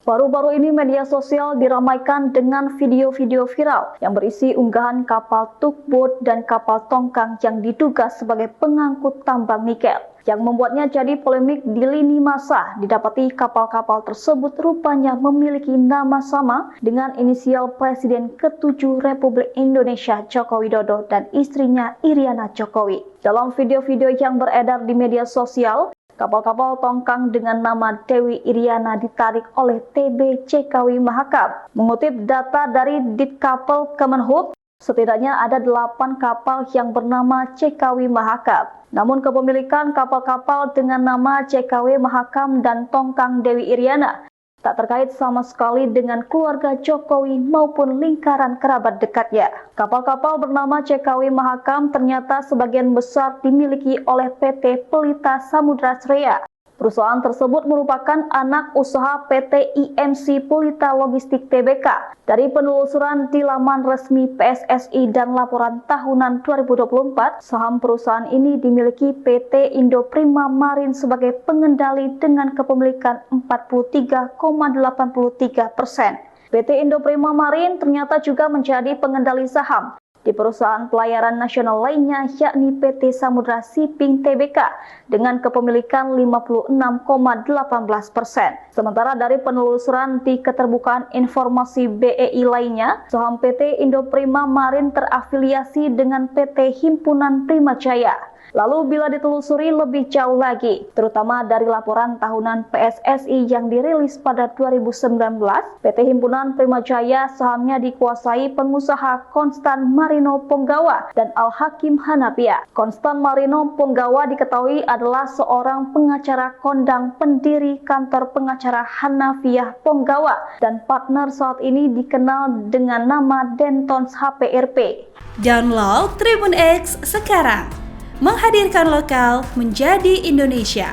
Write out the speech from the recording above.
Baru-baru ini media sosial diramaikan dengan video-video viral yang berisi unggahan kapal tugboat dan kapal tongkang yang diduga sebagai pengangkut tambang nikel. Yang membuatnya jadi polemik di lini masa, didapati kapal-kapal tersebut rupanya memiliki nama sama dengan inisial Presiden ke-7 Republik Indonesia Joko Widodo dan istrinya Iriana Jokowi. Dalam video-video yang beredar di media sosial, kapal-kapal tongkang dengan nama Dewi Iriana ditarik oleh TB Cekawi Mahakam. Mengutip data dari Ditkapel Kemenhub, setidaknya ada 8 kapal yang bernama Cekawi Mahakam. Namun kepemilikan kapal-kapal dengan nama Cekawi Mahakam dan tongkang Dewi Iriana tak terkait sama sekali dengan keluarga Jokowi maupun lingkaran kerabat dekatnya. Kapal-kapal bernama Cekawi Mahakam ternyata sebagian besar dimiliki oleh PT Pelita Samudra Sreya. Perusahaan tersebut merupakan anak usaha PT IMC Pelita Logistik Tbk. Dari penelusuran di laman resmi PSSI dan laporan tahunan 2024, saham perusahaan ini dimiliki PT Indoprima Marine sebagai pengendali dengan kepemilikan 43,83%. PT Indoprima Marine ternyata juga menjadi pengendali saham di perusahaan pelayaran nasional lainnya, yakni PT Samudra Shipping Tbk dengan kepemilikan 56,18%. Sementara dari penelusuran di keterbukaan informasi BEI lainnya, saham PT Indoprima Marine terafiliasi dengan PT Himpunan Primajaya. Lalu bila ditelusuri lebih jauh lagi, terutama dari laporan tahunan PSSI yang dirilis pada 2019, PT Himpunan Primajaya sahamnya dikuasai pengusaha Konstan Marino Ponggawa dan Al-Hakim Hanafia. Konstan Marino Ponggawa diketahui adalah seorang pengacara kondang pendiri kantor pengacara Hanafia Ponggawa dan partner saat ini dikenal dengan nama Dentons HPRP. Download Tribun X sekarang. Menghadirkan lokal menjadi Indonesia.